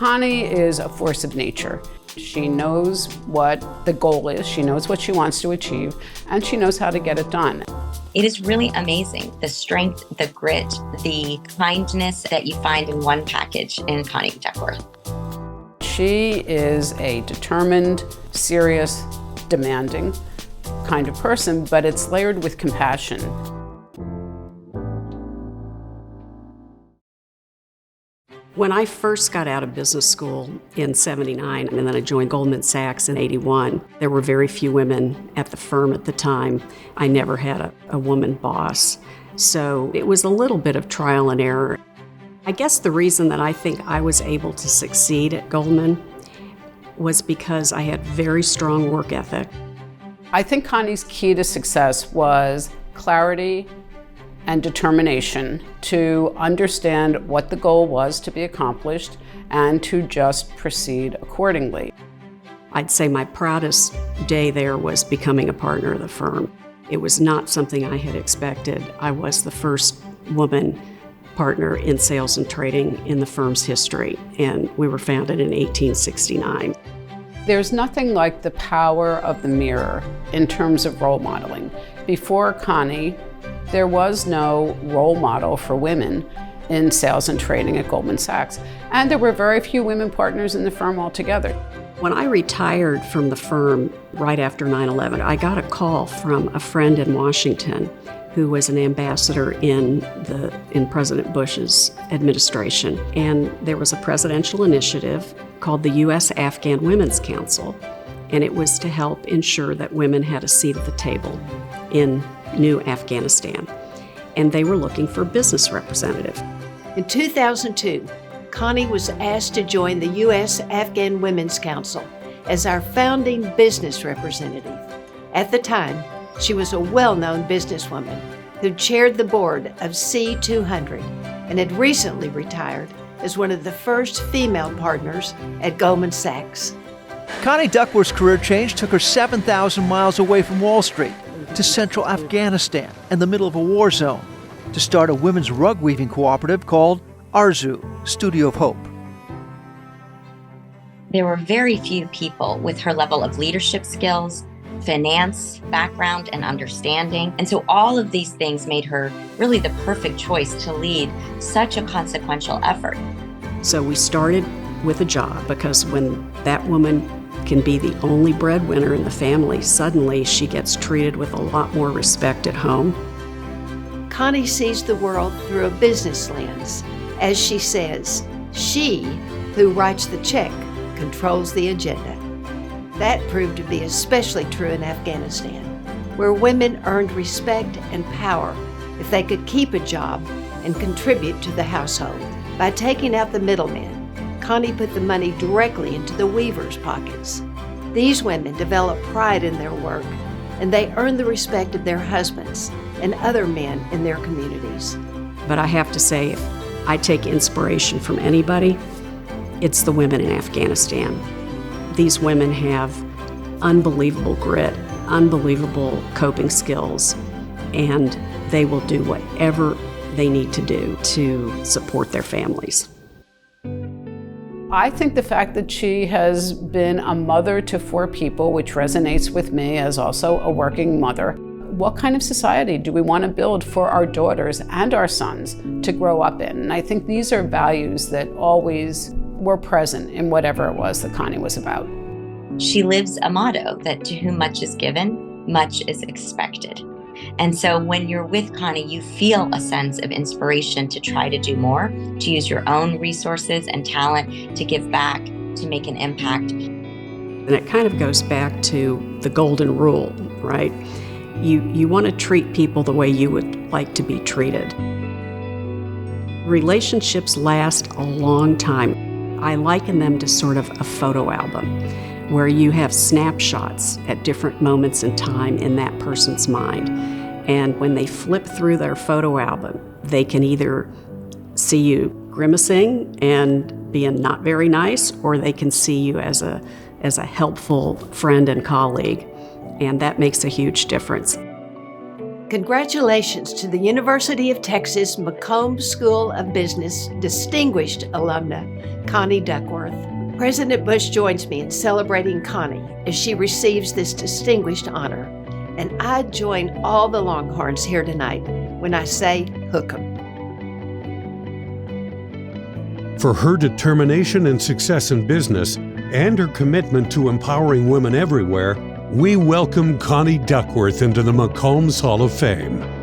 Connie is a force of nature. She knows what the goal is, she knows what she wants to achieve, and she knows how to get it done. It is really amazing, the strength, the grit, the kindness that you find in one package in Connie Duckworth. She is a determined, serious, demanding kind of person, but it's layered with compassion. When I first got out of business school in '79, and then I joined Goldman Sachs in '81, there were very few women at the firm at the time. I never had a woman boss. So it was a little bit of trial and error. I guess the reason that I think I was able to succeed at Goldman was because I had very strong work ethic. I think Connie's key to success was clarity and determination to understand what the goal was to be accomplished and to just proceed accordingly. I'd say my proudest day there was becoming a partner of the firm. It was not something I had expected. I was the first woman partner in sales and trading in the firm's history, and we were founded in 1869. There's nothing like the power of the mirror in terms of role modeling. Before Connie, there was no role model for women in sales and trading at Goldman Sachs, and there were very few women partners in the firm altogether. When I retired from the firm right after 9/11, I got a call from a friend in Washington who was an ambassador in President Bush's administration. And there was a presidential initiative called the U.S. Afghan Women's Council, and it was to help ensure that women had a seat at the table in new Afghanistan. And they were looking for a business representative. In 2002, Connie was asked to join the U.S. Afghan Women's Council as our founding business representative. At the time, she was a well-known businesswoman who chaired the board of C200 and had recently retired as one of the first female partners at Goldman Sachs. Connie Duckworth's career change took her 7,000 miles away from Wall Street to central Afghanistan in the middle of a war zone to start a women's rug weaving cooperative called Arzu, Studio of Hope. There were very few people with her level of leadership skills, finance background, and understanding. And so all of these things made her really the perfect choice to lead such a consequential effort. So we started with a job, because when that woman can be the only breadwinner in the family, suddenly she gets treated with a lot more respect at home. Connie sees the world through a business lens. As she says, she who writes the check controls the agenda. That proved to be especially true in Afghanistan, where women earned respect and power if they could keep a job and contribute to the household. By taking out the middlemen, Connie put the money directly into the weavers' pockets. These women develop pride in their work, and they earn the respect of their husbands and other men in their communities. But I have to say, if I take inspiration from anybody, it's the women in Afghanistan. These women have unbelievable grit, unbelievable coping skills, and they will do whatever they need to do to support their families. I think the fact that she has been a mother to 4 people, which resonates with me as also a working mother. What kind of society do we want to build for our daughters and our sons to grow up in? And I think these are values that always were present in whatever it was that Connie was about. She lives a motto that to whom much is given, much is expected. And so when you're with Connie, you feel a sense of inspiration to try to do more, to use your own resources and talent to give back, to make an impact. And it kind of goes back to the golden rule, right? You want to treat people the way you would like to be treated. Relationships last a long time. I liken them to sort of a photo album where you have snapshots at different moments in time in that person's mind. And when they flip through their photo album, they can either see you grimacing and being not very nice, or they can see you as a helpful friend and colleague. And that makes a huge difference. Congratulations to the University of Texas McCombs School of Business distinguished alumna, Connie Duckworth. President Bush joins me in celebrating Connie as she receives this distinguished honor. And I join all the Longhorns here tonight when I say hook 'em. For her determination and success in business and her commitment to empowering women everywhere, we welcome Connie Duckworth into the McCombs Hall of Fame.